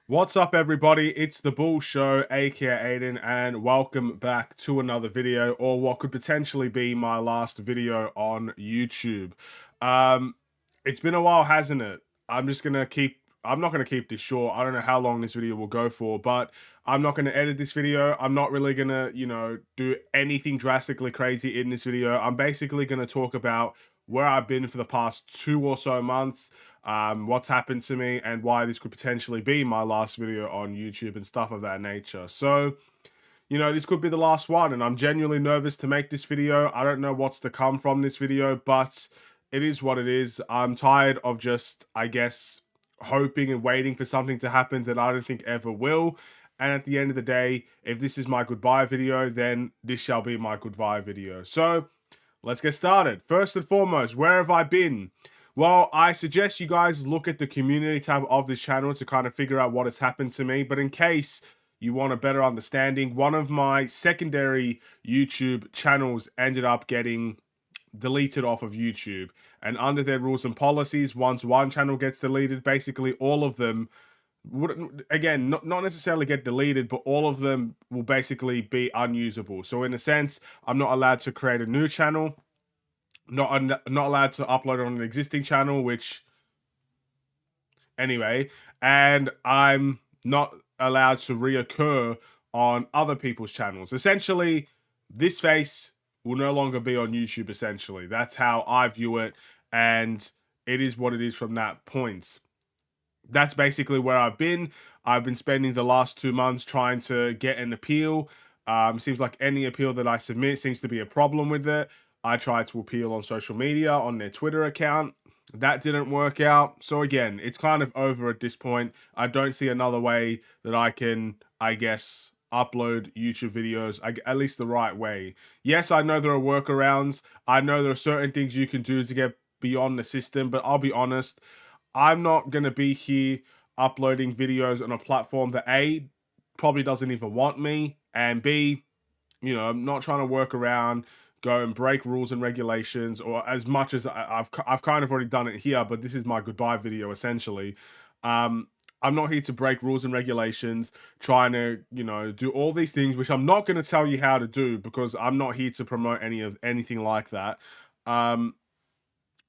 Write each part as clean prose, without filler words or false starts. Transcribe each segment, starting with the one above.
What's up, everybody? It's the Bull Show, aka Aiden, and welcome back to another video, or what could potentially be my last video on YouTube. Um, it's been a while, hasn't it? I'm not gonna keep this short. I don't know how long this video will go for, but I'm not gonna edit this video. I'm not really gonna, do anything drastically crazy in this video. I'm basically gonna talk about where I've been for the past 2 or so months, what's happened to me, and why this could potentially be my last video on YouTube and stuff of that nature. So, this could be the last one, and I'm genuinely nervous to make this video. I don't know what's to come from this video, but it is what it is. I'm tired of just, I guess, hoping and waiting for something to happen that I don't think ever will. And at the end of the day, if this is my goodbye video, then this shall be my goodbye video. So, let's get started. First and foremost, where have I been? Well, I suggest you guys look at the community tab of this channel to kind of figure out what has happened to me. But in case you want a better understanding, one of my secondary YouTube channels ended up getting deleted off of YouTube. And under their rules and policies, once one channel gets deleted, basically all of them would, again, not necessarily get deleted, but all of them will basically be unusable. So in a sense, I'm not allowed to create a new channel, not allowed to upload on an existing channel, which anyway, and I'm not allowed to reoccur on other people's channels. Essentially, this face will no longer be on YouTube. Essentially, that's how I view it, and it is what it is from that point. That's basically where I've been. I've been spending the last 2 months trying to get an appeal. Seems like any appeal that I submit seems to be a problem with it. I tried to appeal on social media, on their Twitter account. That didn't work out. So again, it's kind of over at this point. I don't see another way that I can, I guess, upload YouTube videos, at least the right way. Yes, I know there are workarounds. I know there are certain things you can do to get beyond the system, but I'll be honest, I'm not going to be here uploading videos on a platform that A, probably doesn't even want me, and B, I'm not trying to work around, go and break rules and regulations, or as much as I've kind of already done it here, but this is my goodbye video essentially. I'm not here to break rules and regulations, trying to, do all these things, which I'm not going to tell you how to do because I'm not here to promote anything like that.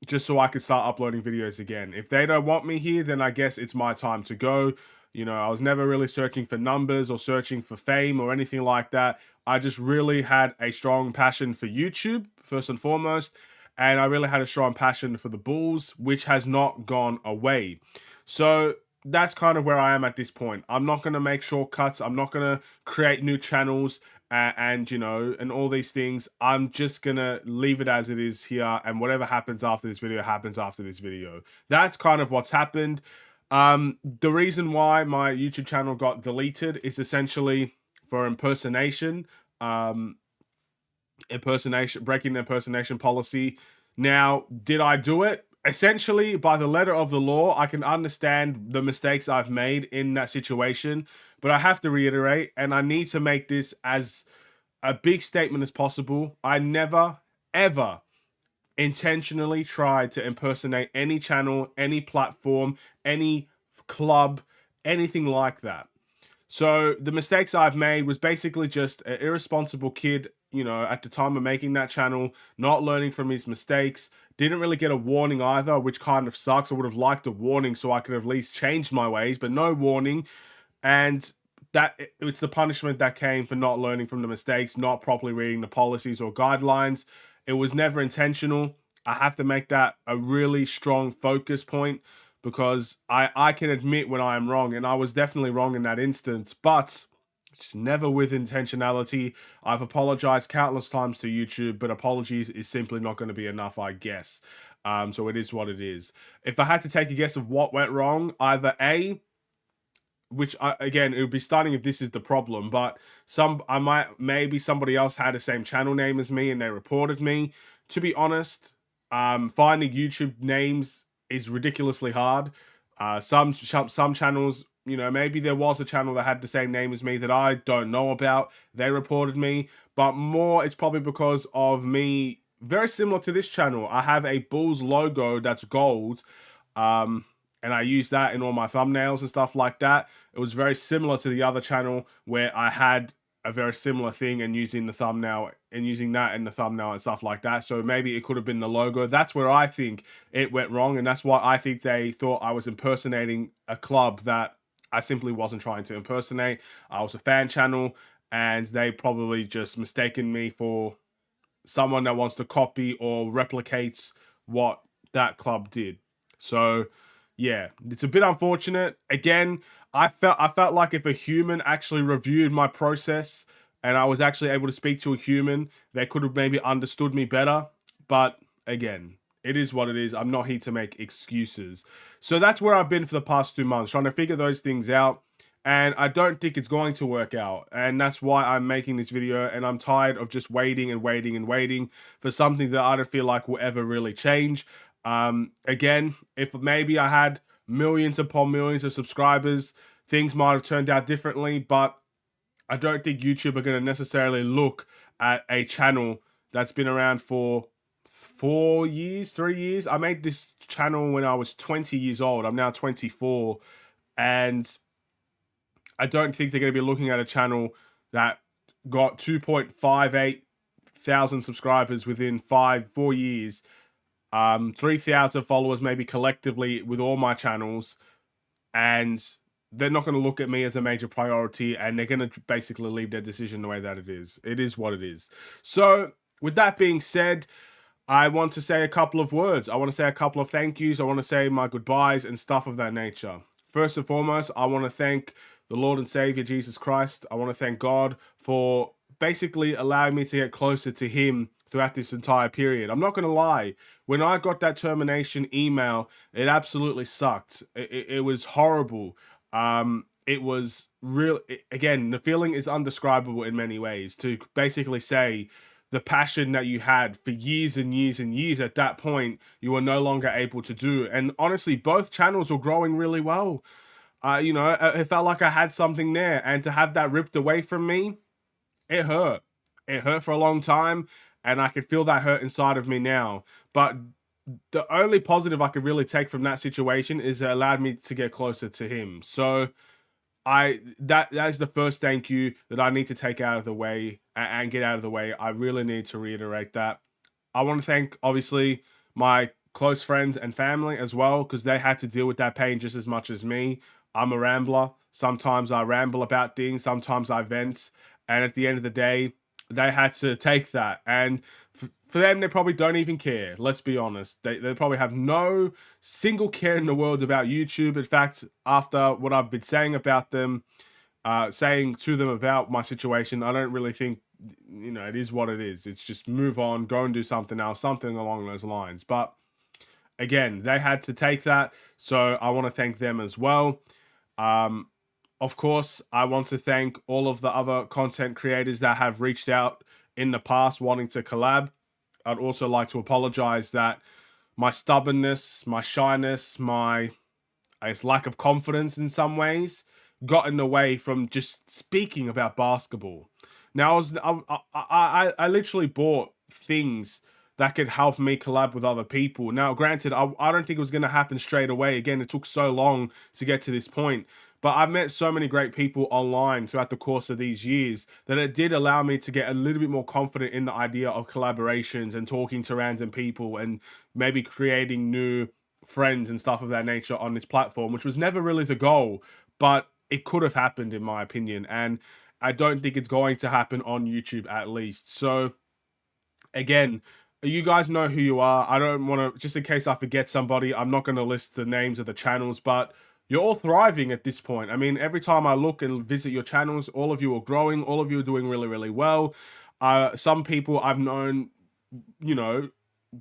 Just so I could start uploading videos again. If they don't want me here, then I guess it's my time to go. I was never really searching for numbers or searching for fame or anything like that. I just really had a strong passion for YouTube, first and foremost, and I really had a strong passion for the Bulls, which has not gone away. So that's kind of where I am at this point. I'm not going to make shortcuts. I'm not going to create new channels and all these things. I'm just gonna leave it as it is here, and whatever happens after this video happens after this video. That's kind of what's happened. The reason why my YouTube channel got deleted is essentially for impersonation, breaking the impersonation policy. Now, did I do it? Essentially, by the letter of the law, I can understand the mistakes I've made in that situation, but I have to reiterate, and I need to make this as a big statement as possible. I never, ever intentionally tried to impersonate any channel, any platform, any club, anything like that. So the mistakes I've made was basically just an irresponsible kid, at the time of making that channel, not learning from his mistakes. Didn't really get a warning either, which kind of sucks. I would have liked a warning so I could have at least changed my ways, but no warning. And that it's the punishment that came for not learning from the mistakes, not properly reading the policies or guidelines. It was never intentional. I have to make that a really strong focus point because I can admit when I am wrong, and I was definitely wrong in that instance, but it's never with intentionality. I've apologized countless times to YouTube, but apologies is simply not going to be enough, I guess. So it is what it is. If I had to take a guess of what went wrong, either A, again, it would be starting if this is the problem, but maybe somebody else had the same channel name as me and they reported me. To be honest, finding YouTube names is ridiculously hard. Some channels, maybe there was a channel that had the same name as me that I don't know about. They reported me, but more it's probably because of me. Very similar to this channel, I have a Bulls logo that's gold. and I used that in all my thumbnails and stuff like that. It was very similar to the other channel where I had a very similar thing and using the thumbnail and using that in the thumbnail and stuff like that. So maybe it could have been the logo. That's where I think it went wrong, and that's why I think they thought I was impersonating a club that I simply wasn't trying to impersonate. I was a fan channel, and they probably just mistaken me for someone that wants to copy or replicates what that club did. So yeah, it's a bit unfortunate. Again, I felt like if a human actually reviewed my process and I was actually able to speak to a human, they could have maybe understood me better. But again, it is what it is. I'm not here to make excuses. So that's where I've been for the past 2 months, trying to figure those things out. And I don't think it's going to work out. And that's why I'm making this video. And I'm tired of just waiting and waiting and waiting for something that I don't feel like will ever really change. Again, if maybe I had millions upon millions of subscribers, things might have turned out differently. But I don't think YouTube are going to necessarily look at a channel that's been around for 4 years, 3 years. I made this channel when I was 20 years old. I'm now 24. And I don't think they're going to be looking at a channel that got 2.58 thousand subscribers within 4 years, 3,000 followers maybe collectively with all my channels, and they're not going to look at me as a major priority, and they're going to basically leave their decision the way that it is. It is what it is. So with that being said, I want to say a couple of words. I want to say a couple of thank yous. I want to say my goodbyes and stuff of that nature. First and foremost, I want to thank the Lord and Savior Jesus Christ. I want to thank God for basically allowing me to get closer to Him throughout this entire period. I'm not going to lie. When I got that termination email, it absolutely sucked. It was horrible. It was real. Again, the feeling is undescribable in many ways. To basically say the passion that you had for years and years and years at that point, you were no longer able to do. And honestly, both channels were growing really well. You know, it felt like I had something there, and to have that ripped away from me, it hurt. It hurt for a long time, and I could feel that hurt inside of me now. But the only positive I could really take from that situation is it allowed me to get closer to Him. So that is the first thank you that I need to take out of the way and get out of the way. I really need to reiterate that. I want to thank, obviously, my close friends and family as well, because they had to deal with that pain just as much as me. I'm a rambler. Sometimes I ramble about things, sometimes I vent, and at the end of the day, they had to take that. And for them, they probably don't even care. Let's be honest. They probably have no single care in the world about YouTube. In fact, after what I've been saying about them, saying to them about my situation, I don't really think, you know, it is what it is. It's just move on, go and do something else, something along those lines. But again, they had to take that. So I want to thank them as well. Of course, I want to thank all of the other content creators that have reached out in the past wanting to collab. I'd also like to apologize that my stubbornness, my shyness, my lack of confidence in some ways got in the way from just speaking about basketball. Now, I literally bought things that could help me collab with other people. Now, granted, I don't think it was going to happen straight away. Again, it took so long to get to this point. But I've met so many great people online throughout the course of these years that it did allow me to get a little bit more confident in the idea of collaborations and talking to random people and maybe creating new friends and stuff of that nature on this platform, which was never really the goal, but it could have happened in my opinion. And I don't think it's going to happen on YouTube at least. So again, you guys know who you are. I don't want to, just in case I forget somebody, I'm not going to list the names of the channels, but you're all thriving at this point. I mean, every time I look and visit your channels, all of you are growing. All of you are doing really, really well. Some people I've known, you know,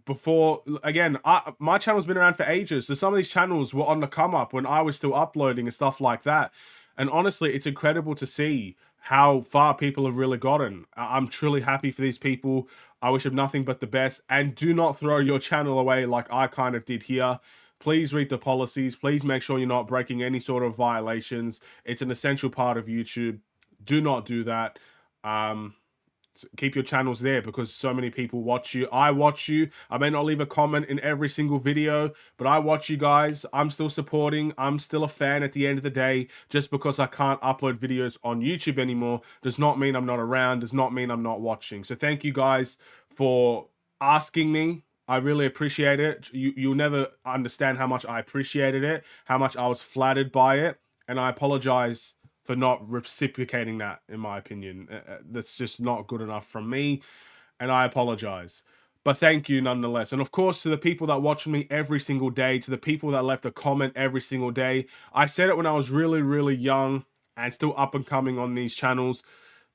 before. Again, my channel's been around for ages. So some of these channels were on the come up when I was still uploading and stuff like that. And honestly, it's incredible to see how far people have really gotten. I'm truly happy for these people. I wish them nothing but the best. And do not throw your channel away like I kind of did here. Please read the policies. Please make sure you're not breaking any sort of violations. It's an essential part of YouTube. Do not do that. Keep your channels there because so many people watch you. I watch you. I may not leave a comment in every single video, but I watch you guys. I'm still supporting. I'm still a fan at the end of the day. Just because I can't upload videos on YouTube anymore does not mean I'm not around, does not mean I'm not watching. So thank you guys for asking me. I really appreciate it. You'll never understand how much I appreciated it, how much I was flattered by it, and I apologize for not reciprocating that, in my opinion. That's just not good enough from me, and I apologize. But thank you nonetheless. And of course, to the people that watch me every single day, to the people that left a comment every single day. I said it when I was really, really young and still up and coming on these channels.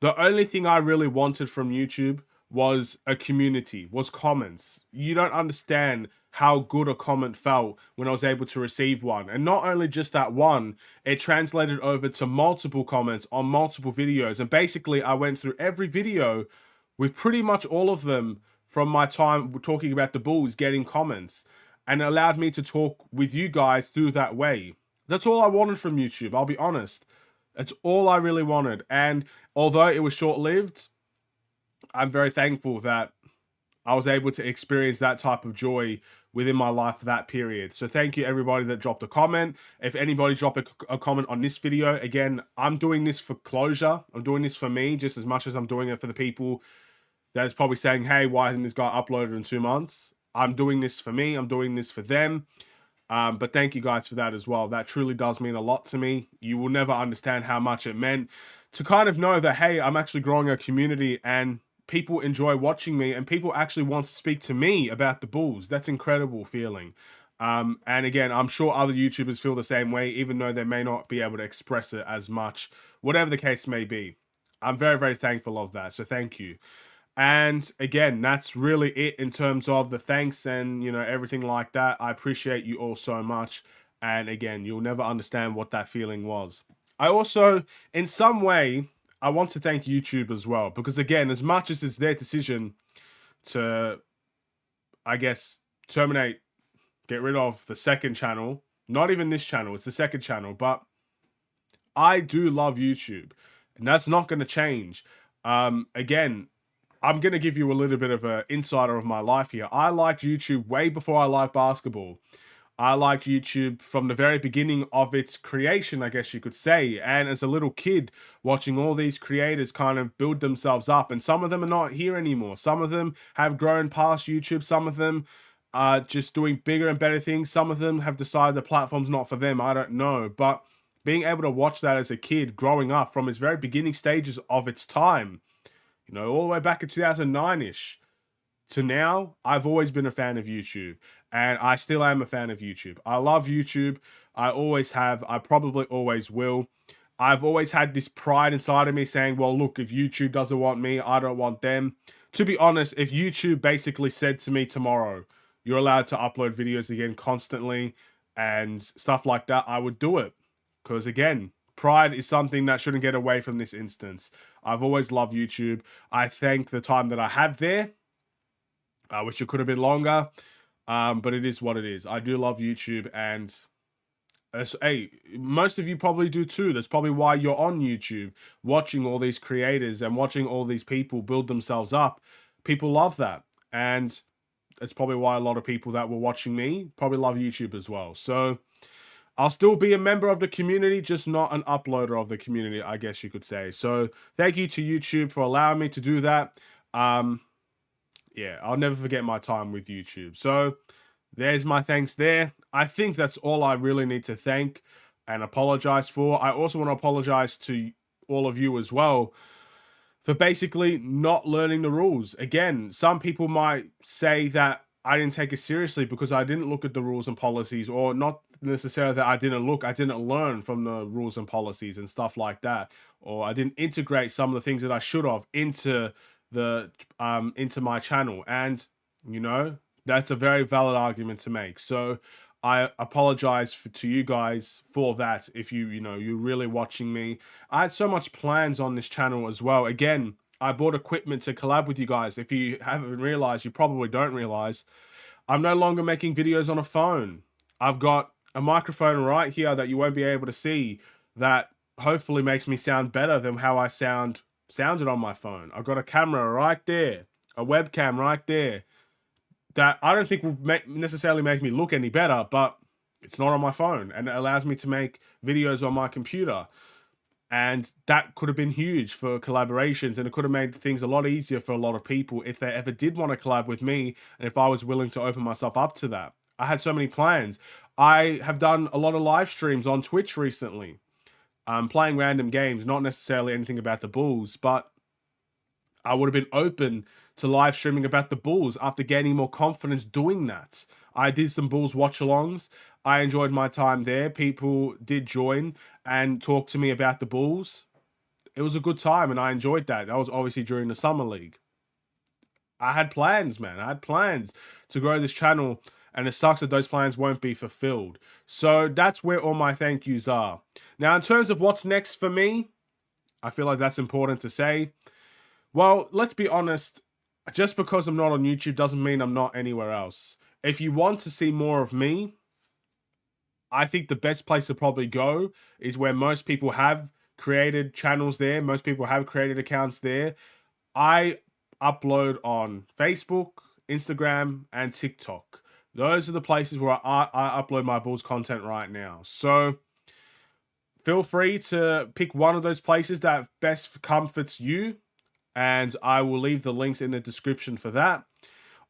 The only thing I really wanted from YouTube was a community, was comments. You don't understand how good a comment felt when I was able to receive one. And not only just that one, it translated over to multiple comments on multiple videos. And basically, I went through every video with pretty much all of them from my time talking about the Bulls getting comments, and it allowed me to talk with you guys through that way. That's all I wanted from YouTube, I'll be honest. That's all I really wanted. And although it was short-lived, I'm very thankful that I was able to experience that type of joy within my life for that period. So thank you everybody that dropped a comment. If anybody dropped a comment on this video, again, I'm doing this for closure. I'm doing this for me just as much as I'm doing it for the people that's probably saying, hey, why hasn't this guy uploaded in 2 months? I'm doing this for me. I'm doing this for them. But thank you guys for that as well. That truly does mean a lot to me. You will never understand how much it meant to kind of know that, hey, I'm actually growing a community and people enjoy watching me and people actually want to speak to me about the Bulls. That's an incredible feeling. And again, I'm sure other YouTubers feel the same way, even though they may not be able to express it as much, whatever the case may be. I'm very, very thankful of that. So thank you. And again, that's really it in terms of the thanks and, everything like that. I appreciate you all so much. And again, you'll never understand what that feeling was. I also, in some way, I want to thank YouTube as well, because again, as much as it's their decision to, I guess, terminate, get rid of the second channel, not even this channel, it's the second channel, but I do love YouTube and that's not going to change. Again, I'm going to give you a little bit of an insider of my life here. I liked YouTube way before I liked basketball. I liked YouTube from the very beginning of its creation, I guess you could say. And as a little kid, watching all these creators kind of build themselves up. And some of them are not here anymore. Some of them have grown past YouTube. Some of them are just doing bigger and better things. Some of them have decided the platform's not for them. I don't know. But being able to watch that as a kid growing up from its very beginning stages of its time, all the way back in 2009-ish to now, I've always been a fan of YouTube. And I still am a fan of YouTube. I love YouTube. I always have. I probably always will. I've always had this pride inside of me saying, well, look, if YouTube doesn't want me, I don't want them. To be honest, if YouTube basically said to me tomorrow, you're allowed to upload videos again constantly and stuff like that, I would do it. Because again, pride is something that shouldn't get away from this instance. I've always loved YouTube. I thank the time that I have there. I wish it could have been longer. But it is what it is. I do love YouTube, and hey, most of you probably do too. That's probably why you're on YouTube, watching all these creators and watching all these people build themselves up. People love that, and that's probably why a lot of people that were watching me probably love YouTube as well. So I'll still be a member of the community, just not an uploader of the community, I guess you could say. So thank you to YouTube for allowing me to do that. Yeah, I'll never forget my time with YouTube. So there's my thanks there. I think that's all I really need to thank and apologize for. I also want to apologize to all of you as well for basically not learning the rules. Again, some people might say that I didn't take it seriously because I didn't look at the rules and policies, or not necessarily that I didn't learn from the rules and policies and stuff like that, or I didn't integrate some of the things that I should have into my channel. And that's a very valid argument to make. So I apologize to you guys for that. If you're really watching me, I had so much plans on this channel as well. Again, I bought equipment to collab with you guys. If you haven't realized, you probably don't realize, I'm no longer making videos on a phone. I've got a microphone right here that you won't be able to see, that hopefully makes me sound better than how I sound sounded on my phone. I've got a camera right there, a webcam right there that I don't think will necessarily make me look any better, but it's not on my phone and it allows me to make videos on my computer. And that could have been huge for collaborations, and it could have made things a lot easier for a lot of people if they ever did want to collab with me and if I was willing to open myself up to that. I had so many plans. I have done a lot of live streams on Twitch recently. I'm playing random games, not necessarily anything about the Bulls, but I would have been open to live streaming about the Bulls after gaining more confidence doing that. I did some Bulls watch-alongs. I enjoyed my time there. People did join and talk to me about the Bulls. It was a good time and I enjoyed that. That was obviously during the Summer League. I had plans, man. I had plans to grow this channel, and it sucks that those plans won't be fulfilled. So that's where all my thank yous are. Now, in terms of what's next for me, I feel like that's important to say. Well, let's be honest. Just because I'm not on YouTube doesn't mean I'm not anywhere else. If you want to see more of me, I think the best place to probably go is where most people have created channels there. Most people have created accounts there. I upload on Facebook, Instagram, and TikTok. Those are the places where I upload my Bulls content right now. So feel free to pick one of those places that best comforts you, and I will leave the links in the description for that.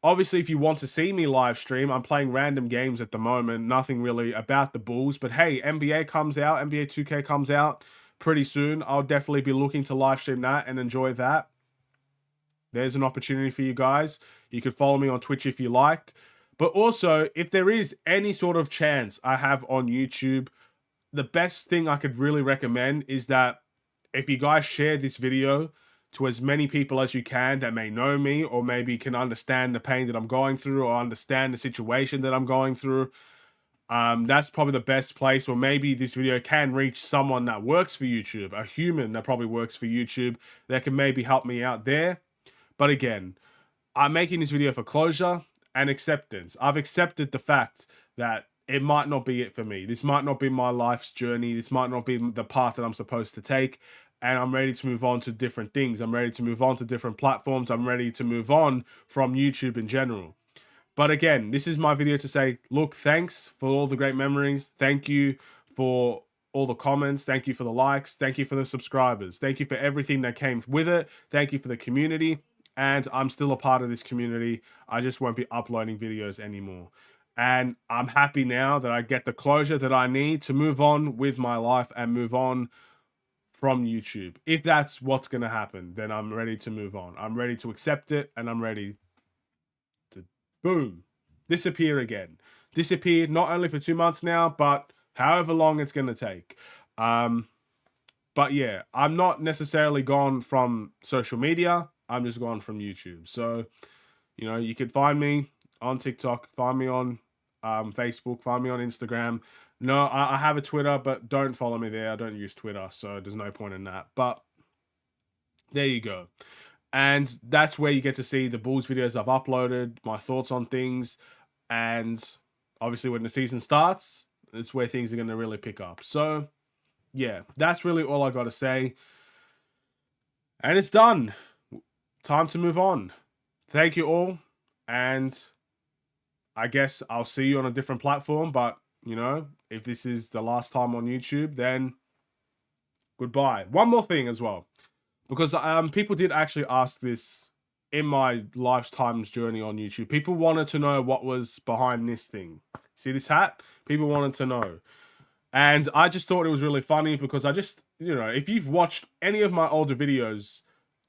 Obviously, if you want to see me live stream, I'm playing random games at the moment, nothing really about the Bulls. But hey, NBA comes out, NBA 2K comes out pretty soon. I'll definitely be looking to live stream that and enjoy that. There's an opportunity for you guys. You can follow me on Twitch if you like. But also, if there is any sort of chance I have on YouTube, the best thing I could really recommend is that if you guys share this video to as many people as you can that may know me or maybe can understand the pain that I'm going through or understand the situation that I'm going through, that's probably the best place where maybe this video can reach someone that works for YouTube, a human that probably works for YouTube that can maybe help me out there. But again, I'm making this video for closure and acceptance. I've accepted the fact that it might not be it for me. This might not be my life's journey. This might not be the path that I'm supposed to take. And I'm ready to move on to different things. I'm ready to move on to different platforms. I'm ready to move on from YouTube in general. But again, this is my video to say, look, thanks for all the great memories. Thank you for all the comments. Thank you for the likes. Thank you for the subscribers. Thank you for everything that came with it. Thank you for the community. And I'm still a part of this community. I just won't be uploading videos anymore. And I'm happy now that I get the closure that I need to move on with my life and move on from YouTube. If that's what's going to happen, then I'm ready to move on. I'm ready to accept it, and I'm ready to, boom, disappear again. Disappeared not only for 2 months now, but however long it's going to take. But yeah, I'm not necessarily gone from social media. I'm just gone from YouTube. So, you know, you could find me on TikTok, find me on Facebook, find me on Instagram. No, I have a Twitter, but don't follow me there. I don't use Twitter, so there's no point in that. But there you go. And that's where you get to see the Bulls videos I've uploaded, my thoughts on things. And obviously when the season starts, it's where things are going to really pick up. So, yeah, that's really all I got to say. And it's done. Time to move on. Thank you all. And I guess I'll see you on a different platform, but you know, if this is the last time on YouTube, then goodbye. One more thing as well, because people did actually ask this in my lifetime's journey on YouTube. People wanted to know what was behind this thing. See this hat? People wanted to know. And I just thought it was really funny because I just, you know, if you've watched any of my older videos,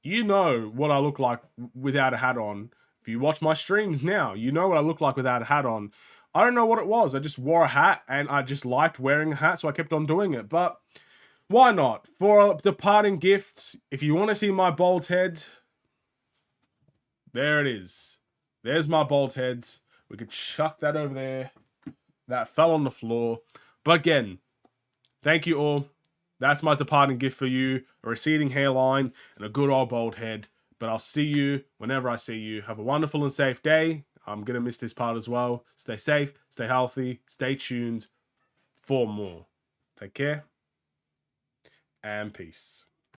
you know what I look like without a hat on. If you watch my streams now, you know what I look like without a hat on. I don't know what it was. I just wore a hat and I just liked wearing a hat, so I kept on doing it. But why not? For a departing gift, if you want to see my bald head, there it is. There's my bald head. We could chuck that over there. That fell on the floor. But again, thank you all. That's my departing gift for you. A receding hairline and a good old bald head. But I'll see you whenever I see you. Have a wonderful and safe day. I'm going to miss this part as well. Stay safe, stay healthy, stay tuned for more. Take care and peace.